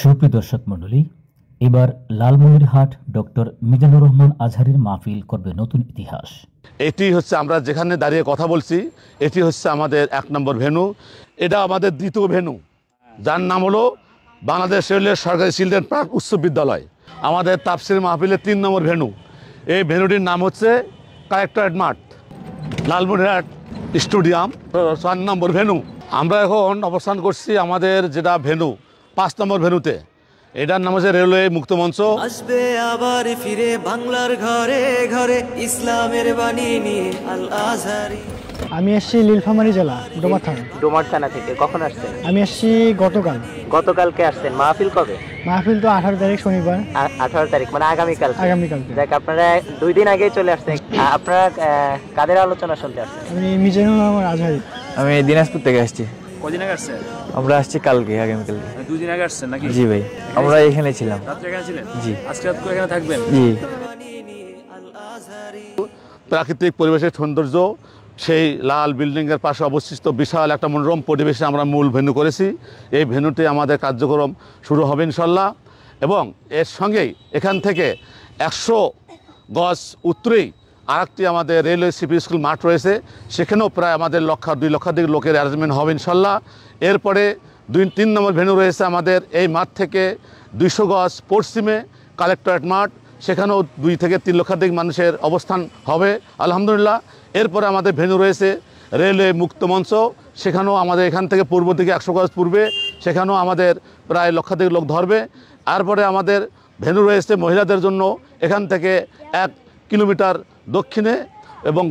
সুপ্রিয় দর্শক মণ্ডলী, এবার লালমনিরহাট ডক্টর মিজানুর রহমান আজহারীর মাহফিল করবে নতুন ইতিহাস। এটি হচ্ছে আমরা যেখানে দাঁড়িয়ে কথা বলছি, এটি হচ্ছে আমাদের 1 নম্বর ভেন্যু। এটা আমাদের দ্বিতীয় ভেন্যু, যার নাম হলো বাংলাদেশ রেলওয়ে সরকারি চিলড্রেন পার্ক উচ্চ বিদ্যালয়। আমাদের তাফসির মাহফিলের 3 নম্বর ভেন্যু। এই ভেন্যুটির নাম হচ্ছে কালেক্টরেট মাঠ, লালমনিরহাট স্টেডিয়াম 4 নম্বর ভেন্যু। আমরা এখন অবস্থান করছি আমাদের যেটা ভেন্যু 5 নম্বর ভেন্যুতে। এটার নাম হচ্ছে রেলওয়ে মুক্ত মঞ্চ। আসবে আবার ফিরে বাংলার ঘরে ঘরে ইসলামের বাণী নিয়ে আল আজহারী। আমি এসেছি নীলফামারী জেলা ডোমার থানা থেকে। কখন আসছেন? আমি এসেছি গতকালকে আসছেন। মাহফিল কবে? মাহফিল তো 18 তারিখ শনিবার। 18 তারিখ মানে আগামীকাল। দেখ, আপনারা 2 দিন আগেই চলে আসছেন। আপনারা কাদের আলোচনা শুনতে আসছেন? আমি মিজানুর রহমান আজহারী। আমি দিনাজপুর থেকে আসছি। কদিন আগে আসছেন? আমরা আসছি আগামীকালকে। 2 দিন আগে আসছেন নাকি? জি ভাই, আমরা এখানে ছিলাম। রাত্রে এখানে ছিলেন? জি। আজকে রাত করে এখানে থাকবেন? জি। প্রাকৃতিক পরিবেশের সৌন্দর্য, সেই লাল বিল্ডিংয়ের পাশে অবস্থিত বিশাল একটা মনোরম পরিবেশে আমরা মূল ভেন্যু করেছি। এই ভেন্যুতে আমাদের কার্যক্রম শুরু হবে ইনশাল্লাহ। এবং এর সঙ্গেই এখান থেকে 100 গজ উত্তরেই আরেকটি আমাদের রেলওয়ে সিপি স্কুল মাঠ রয়েছে, সেখানেও প্রায় আমাদের 2 লক্ষাধিক লোকের অ্যারেঞ্জমেন্ট হবে ইনশাল্লাহ। এরপরে 3 নম্বর ভেন্যু রয়েছে আমাদের এই মাঠ থেকে 200 গজ পশ্চিমে কালেক্টরেট মাঠ, সেখানেও 2 থেকে 3 লক্ষাধিক মানুষের অবস্থান হবে আলহামদুলিল্লাহ। এরপরে আমাদের ভেন্যু রয়েছে রেলওয়ে মুক্ত মঞ্চ, সেখানেও আমাদের এখান থেকে পূর্ব দিকে 100 গজ পূর্বে, সেখানেও আমাদের প্রায় লক্ষাধিক লোক ধরবে। তারপরে আমাদের ভেন্যু রয়েছে মহিলাদের জন্য এখান থেকে 1 কিলোমিটার দক্ষিণে, এবং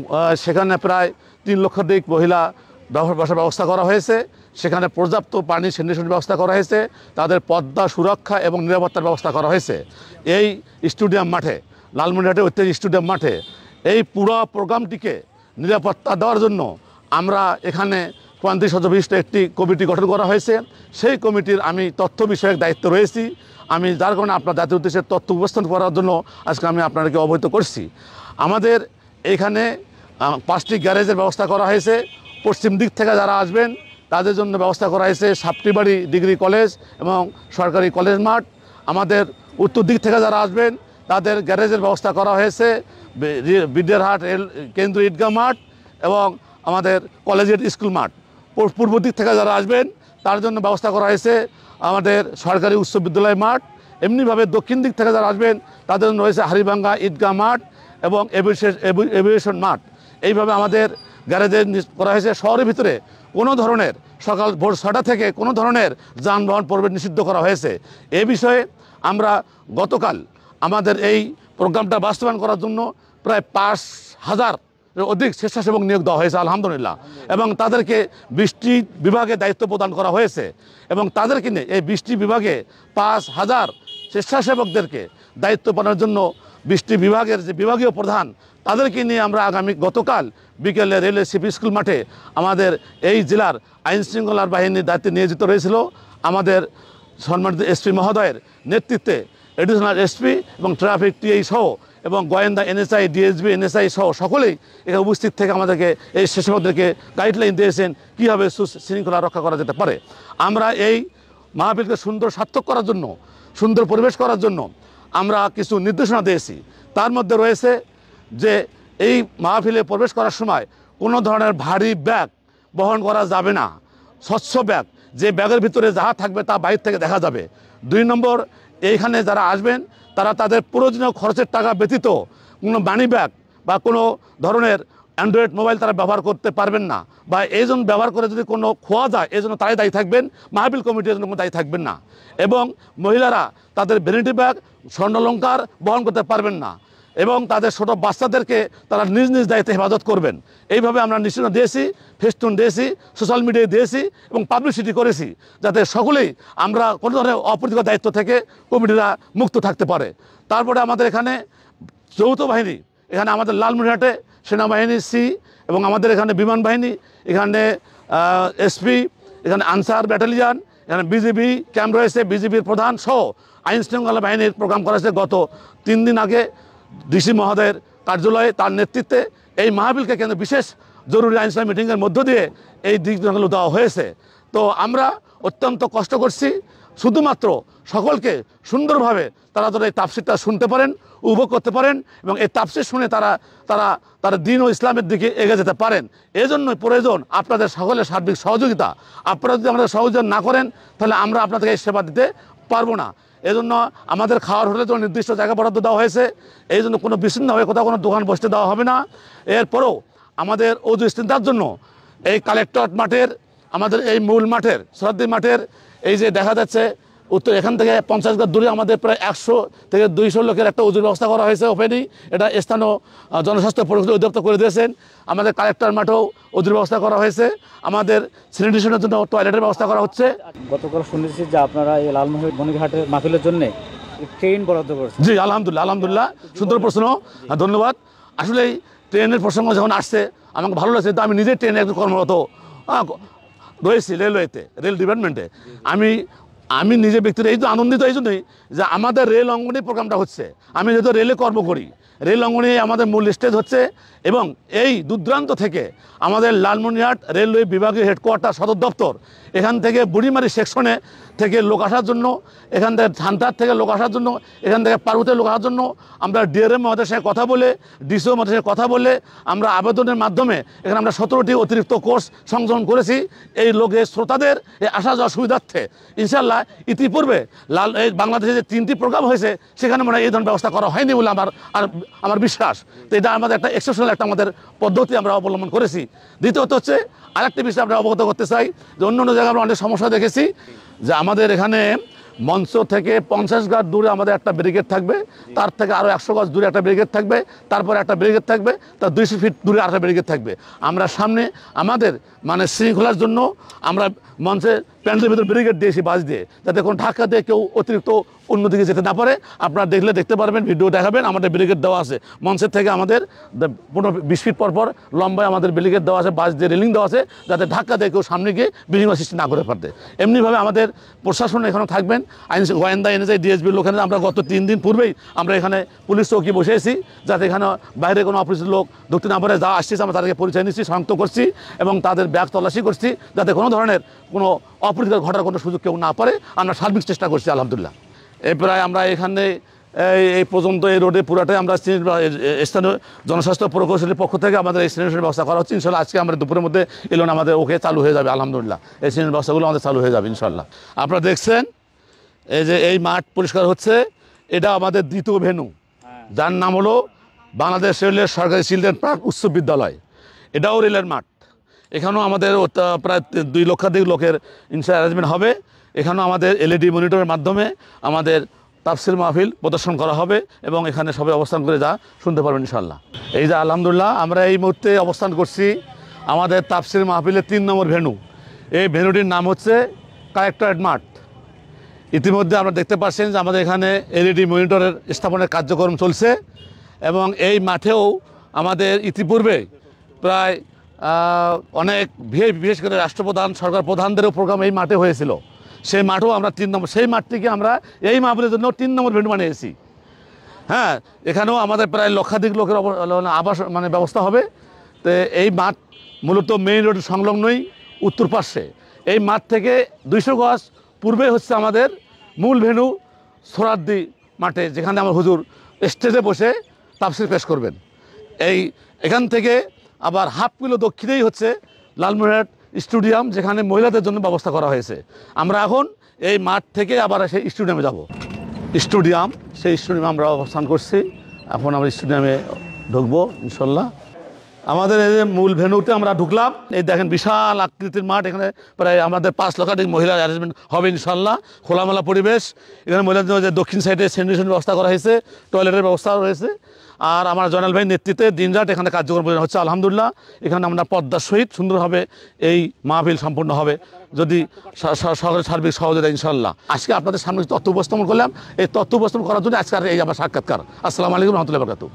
সেখানে প্রায় 3 লক্ষাধিক মহিলা বসার ব্যবস্থা করা হয়েছে। সেখানে পর্যাপ্ত পানি স্যানিটেশন ব্যবস্থা করা হয়েছে, তাদের পর্দা সুরক্ষা এবং নিরাপত্তার ব্যবস্থা করা হয়েছে। এই স্টেডিয়াম মাঠে, লালমনিরহাটের ঐতিহাসিক স্টেডিয়াম মাঠে এই পুরো প্রোগ্রামটিকে নিরাপত্তা দেওয়ার জন্য আমরা এখানে 35 সদস্য বিশিষ্ট একটি কমিটি গঠন করা হয়েছে। সেই কমিটির আমি তথ্য বিষয়ক দায়িত্ব রয়েছি। আমি যার কারণে আপনার জাতীয় উদ্দেশ্যে তথ্য উপস্থাপন করার জন্য আজকে আমি আপনাদেরকে অবহিত করছি। আমাদের এখানে 5টি গ্যারেজের ব্যবস্থা করা হয়েছে। পশ্চিম দিক থেকে যারা আসবেন তাদের জন্য ব্যবস্থা করা হয়েছে সাপ্টিবাড়ি ডিগ্রি কলেজ এবং সরকারি কলেজ মাঠ। আমাদের উত্তর দিক থেকে যারা আসবেন তাদের গ্যারেজের ব্যবস্থা করা হয়েছে বিদ্যারহাট রেল কেন্দ্র ঈদগাহ মাঠ এবং আমাদের কলেজের স্কুল মাঠ। পূর্ব দিক থেকে যারা আসবেন তার জন্য ব্যবস্থা করা হয়েছে আমাদের সরকারি উচ্চ বিদ্যালয় মাঠ। এমনিভাবে দক্ষিণ দিক থেকে যারা আসবেন তাদের জন্য রয়েছে হাড়িভাঙ্গা ঈদগাহ মাঠ এবং এভিয়েশন মাঠ। এইভাবে আমাদের গ্যারেজে করা হয়েছে। শহরের ভিতরে কোনো ধরনের সকাল ভোর 6টা থেকে কোনো ধরনের যানবাহন প্রবেশ নিষিদ্ধ করা হয়েছে। এই বিষয়ে আমরা গতকাল আমাদের এই প্রোগ্রামটা বাস্তবায়ন করার জন্য প্রায় 5,000 অধিক স্বেচ্ছাসেবক নিয়োগ দেওয়া হয়েছে আলহামদুলিল্লাহ, এবং তাদেরকে 20টি বিভাগে দায়িত্ব প্রদান করা হয়েছে। এবং তাদেরকে নিয়ে এই 20টি বিভাগে 5,000 স্বেচ্ছাসেবকদেরকে দায়িত্ব পালনের জন্য 20টি বিভাগের যে বিভাগীয় প্রধান তাদেরকে নিয়ে আমরা গতকাল বিকেলে রেলওয়ে সিপি স্কুল মাঠে আমাদের এই জেলার আইনশৃঙ্খলার বাহিনীর দায়িত্বে নিয়োজিত রয়েছিল আমাদের সম্মানিত এসপি মহোদয়ের নেতৃত্বে। এডিশনাল এসপি এবং ট্রাফিক টিআই সহ এবং গোয়েন্দা এনএসআই ডিএসবি এনএসআই সহ সকলেই এখানে উপস্থিত থেকে আমাদেরকে এই স্বেচ্ছাসেবকদেরকে গাইডলাইন দিয়েছেন কীভাবে সুশৃঙ্খলা রক্ষা করা যেতে পারে। আমরা এই মাহফিলকে সুন্দর সার্থক করার জন্য, সুন্দর পরিবেশ করার জন্য আমরা কিছু নির্দেশনা দিয়েছি। তার মধ্যে রয়েছে যে এই মাহফিলে প্রবেশ করার সময় কোনো ধরনের ভারী ব্যাগ বহন করা যাবে না। স্বচ্ছ ব্যাগ, যে ব্যাগের ভিতরে যাহা থাকবে তা বাইরে থেকে দেখা যাবে। 2 নম্বর, এইখানে যারা আসবেন তারা তাদের প্রয়োজনীয় খরচের টাকা ব্যতীত কোনো মানি ব্যাগ বা কোনো ধরনের অ্যান্ড্রয়েড মোবাইল তারা ব্যবহার করতে পারবেন না, বা এই জন্য ব্যবহার করে যদি কোনো খোয়া যায় এই জন্য তারাই দায়ী থাকবেন, মাহফিল কমিটির জন্য কোনো দায়ী থাকবেন না। এবং মহিলারা তাদের ভ্যানিটি ব্যাগ স্বর্ণালংকার বহন করতে পারবেন না, এবং তাদের ছোট বাচ্চাদেরকে তারা নিজ নিজ দায়িত্বে হেফাজত করবেন। এইভাবে আমরা নিশ্চয়তা দিয়েছি, ফেস্টুন দিয়েছি, সোশ্যাল মিডিয়ায় দিয়েছি এবং পাবলিসিটি করেছি, যাতে সকলেই আমরা কোনো ধরনের অপ্রীতিকর দায়িত্ব থেকে কমিটিরা মুক্ত থাকতে পারে। তারপরে আমাদের এখানে যৌথ বাহিনী, এখানে আমাদের লালমনিরহাটে সেনাবাহিনী সি এবং আমাদের এখানে বিমান বাহিনী, এখানে এসপি, এখানে আনসার ব্যাটালিয়ান, এখানে বিজিবি ক্যাম্প রয়েছে, বিজিবির প্রধান সহ আইন শৃঙ্খলা বাহিনীর প্রোগ্রাম করা হয়েছে। গত 3 দিন আগে ডিসি মহোদয়ের কার্যালয়ে তার নেতৃত্বে এই মাহফিলকে কেন্দ্র বিশেষ জরুরি আইনসভা মিটিংয়ের মধ্য দিয়ে এই দিকগুলো দেওয়া হয়েছে। তো আমরা অত্যন্ত কষ্ট করছি, শুধুমাত্র সকলকে সুন্দরভাবে তারা যাতে এই তাফসিরটা শুনতে পারেন, উপভোগ করতে পারেন এবং এই তাফসির শুনে তারা দ্বীন ও ইসলামের দিকে এগিয়ে যেতে পারেন। এজন্যই প্রয়োজন আপনাদের সকলের সার্বিক সহযোগিতা। আপনারা যদি আমাদের সহযোগিতা না করেন তাহলে আমরা আপনাদেরকে এই সেবা দিতে পারবো না। এজন্য আমাদের খাওয়ার হোটেলের জন্য নির্দিষ্ট জায়গা বরাদ্দ দেওয়া হয়েছে। এই জন্য কোনো বিচ্ছিন্নভাবে কোথাও কোনো দোকান বসতে দেওয়া হবে না। এরপরও আমাদের অজু ইস্তিনজার জন্য এই কালেক্টরেট মাঠের, আমাদের এই মূল মাঠের, সরাদ্দি মাঠের এই যে দেখা যাচ্ছে উত্তর এখান থেকে 50 গজ দূরে আমাদের প্রায় 100 থেকে 200 লোকের একটা উজুর ব্যবস্থা করা হয়েছে ওপেনই। এটা স্থানীয় জনস্বাস্থ্য পরিষদের অধিদপ্তর করে দিয়েছেন। আমাদের কালেক্টর মাঠেও উজুর ব্যবস্থা করা হয়েছে। আমাদের স্যানিটেশনের জন্য টয়লেটের ব্যবস্থা করা হচ্ছে। গতকাল শুনেছি যে আপনারা এই লালমনিরহাটের মাহফিলের জন্য ট্রেন বরাদ্দ করেছেন। জি আলহামদুলিল্লাহ, সুন্দর প্রশ্ন, ধন্যবাদ। আসলে এই ট্রেনের প্রসঙ্গ যখন আসছে আমাকে ভালো লাগছে। তো আমি নিজে ট্রেনে একটু কর্মরত রয়েছি, রেলওয়েতে, রেল ডিপার্টমেন্টে। আমি নিজে ব্যক্তিগত এই তো আনন্দিত এই জন্যই যে আমাদের রেল অঙ্গনে প্রোগ্রামটা হচ্ছে। আমি যেহেতু রেলে কর্ম করি, রেল অঙ্গনে আমাদের মূল স্টেজ হচ্ছে এবং এই দূরদূরান্ত থেকে আমাদের লালমনিরহাট রেলওয়ে বিভাগীয় হেডকোয়ার্টার সদর দপ্তর, এখান থেকে বুড়িমারি সেকশনে থেকে লোক আসার জন্য, এখান থেকে ঝান্টার থেকে লোক আসার জন্য, এখান থেকে পার্বতীর লোক আসার জন্য আমরা ডিআরএম মহোদয়ের সঙ্গে কথা বলে, ডিসিও মহোদয়ের সঙ্গে কথা বলে আমরা আবেদনের মাধ্যমে এখানে আমরা 17টি অতিরিক্ত কোর্স সংযোজন করেছি এই লোকের শ্রোতাদের এই আসা যাওয়ার সুবিধার্থে। ইনশাল্লাহ ইতিপূর্বে এই বাংলাদেশে যে 3টি প্রোগ্রাম হয়েছে সেখানে মনে হয় এই ধরনের ব্যবস্থা করা হয়নি বলে আমার বিশ্বাস। তো এটা আমাদের একটা এক্সেপশনাল একটা আমাদের পদ্ধতি আমরা অবলম্বন করেছি। দ্বিতীয়ত হচ্ছে আরেকটি বিষয় আমরা অবগত করতে চাই যে অন্য জায়গায় আমরা অনেক সমস্যা দেখেছি যে আমাদের এখানে মঞ্চ থেকে 50 গজ দূরে আমাদের একটা ব্রিগেড থাকবে, তার থেকে আরও 100 গজ দূরে একটা ব্রিগেড থাকবে, তারপরে একটা ব্রিগেড থাকবে, তার 200 ফিট দূরে আরেকটা ব্রিগেড থাকবে। আমরা সামনে আমাদের শৃঙ্খলার জন্য আমরা মঞ্চে প্যান্ডেলের ভিতরে ব্রিগেড দিয়েছি বাস দিয়ে, যাতে কোনো ধাক্কা দিয়ে কেউ অতিরিক্ত অন্যদিকে যেতে না পারে। আপনারা দেখতে পারবেন, ভিডিও দেখাবেন, আমাদের ব্রিগেড দেওয়া আছে মঞ্চের থেকে আমাদের 15-20 ফিট পর লম্বায় আমাদের ব্রিগেড দেওয়া আছে, বাস দিয়ে রেলিং দেওয়া আছে, যাতে ধাক্কা দিয়ে কেউ সামনে গিয়ে বিঘ্ন সৃষ্টি না করে পারতে। এমনিভাবে আমাদের প্রশাসন এখানে থাকবেন, আইন গোয়েন্দা এনেছে, ডিএসবির লোক এনেছে। আমরা গত 3 দিন পূর্বেই আমরা এখানে পুলিশ চৌকি বসেছি, যাতে এখানে বাইরে কোনো অপরিচিত লোক ঢুকতে না পারে। যা আসছে আমরা তাদেরকে পরিচয় নিচ্ছি, শনাক্ত করছি এবং তাদের ব্যাগ তল্লাশি করছি, যাতে কোনো ধরনের কোনো অপ্রীতিকর ঘটার কোনো সুযোগ কেউ না পারে। আমরা সার্বিক চেষ্টা করছি আলহামদুলিল্লাহ। এই প্রায় আমরা এখানে এই পর্যন্ত এই রোডে পুরাটাই আমরা স্থানীয় জনস্বাস্থ্য প্রকৌশলীর পক্ষ থেকে আমাদের এই স্যানিটেশনের ব্যবস্থা করা হচ্ছে। ইনশাল্লাহ আজকে আমরা দুপুরের মধ্যে এলেন আমাদের চালু হয়ে যাবে আলহামদুলিল্লাহ। এই স্যানিটেশন ব্যবস্থাগুলো আমাদের চালু হয়ে যাবে ইনশাল্লাহ। আপনারা দেখছেন এই যে এই মাঠ পরিষ্কার হচ্ছে, এটা আমাদের দ্বিতীয় ভেন্যু, যার নাম হলো বাংলাদেশ রেলের সরকারি চিলড্রেন পার্ক উচ্চ বিদ্যালয়। এটাও রেলের মাঠ। এখানেও আমাদের প্রায় 2 লক্ষাধিক লোকের অ্যারেঞ্জমেন্ট হবে। এখানেও আমাদের এলইডি মনিটরের মাধ্যমে আমাদের তাফসির মাহফিল প্রদর্শন করা হবে এবং এখানে সবাই অবস্থান করে যা শুনতে পারবেন ইনশাল্লাহ। এই যে আলহামদুলিল্লাহ আমরা এই মুহূর্তে অবস্থান করছি আমাদের তাফসির মাহফিলের 3 নম্বর ভেন্যু। এই ভেন্যুটির নাম হচ্ছে কালেক্টরেট মাঠ। ইতিমধ্যে আপনারা দেখতে পাচ্ছেন যে আমাদের এখানে এলইডি মনিটরের স্থাপনের কার্যক্রম চলছে এবং এই মাঠেও আমাদের ইতিপূর্বে প্রায় অনেক বিশেষ করে রাষ্ট্রপ্রধান, সরকার প্রধানদেরও প্রোগ্রাম এই মাঠে হয়েছিল। সেই মাঠেও আমরা 3 নম্বর, সেই মাঠটিকে আমরা এই মাহফিলের জন্য 3 নম্বর ভেন্যু বানিয়েছি। হ্যাঁ, এখানেও আমাদের প্রায় লক্ষাধিক লোকের আবাস ব্যবস্থা হবে। তো এই মাঠ মূলত মেইন রোড সংলগ্নই উত্তর পাশে। এই মাঠ থেকে 200 গজ পূর্বে হচ্ছে আমাদের মূল ভেন্যু সোহরাওয়ার্দী মাঠে, যেখানে আমার হুজুর স্টেজে বসে তাফসির পেশ করবেন। এখান থেকে আবার হাফ কিলো দক্ষিণেই হচ্ছে লালমনিরহাট স্টেডিয়াম, যেখানে মহিলাদের জন্য ব্যবস্থা করা হয়েছে। আমরা এখন এই মাঠ থেকে আবার সেই স্টেডিয়ামে যাব। সেই স্টেডিয়ামে আমরা অবস্থান করছি। এখন আমরা স্টেডিয়ামে ঢুকবো ইনশাল্লাহ। আমাদের এই যে মূল ভেন্যুতে আমরা ঢুকলাম। এই দেখেন বিশাল আকৃতির মাঠ। এখানে প্রায় আমাদের 5 লক্ষাধিক মহিলার অ্যারেঞ্জমেন্ট হবে ইনশাল্লাহ। খোলামেলা পরিবেশ। এখানে মহিলাদের জন্য যে দক্ষিণ সাইডে স্যানিটেশন ব্যবস্থা করা হয়েছে, টয়লেটের ব্যবস্থা রয়েছে। আর আমার জয়নাল ভাই নেতৃত্বে দিনরাত এখানে কার্যক্রম হচ্ছে আলহামদুলিল্লাহ। এখানে আমরা পদ্মার সহিত সুন্দরভাবে এই মাহফিল সম্পূর্ণ হবে যদি সকলের সার্বিক সহযোগিতা ইনশাল্লাহ। আজকে আপনাদের সামনে তথ্য উপস্থাপন করলাম। এই তথ্য উপস্থাপন করার জন্য আজকের এই আমার সাক্ষাৎকার। আসসালামু আলাইকুম রহমতুল্লাহি ওয়া বারাকাতুহু।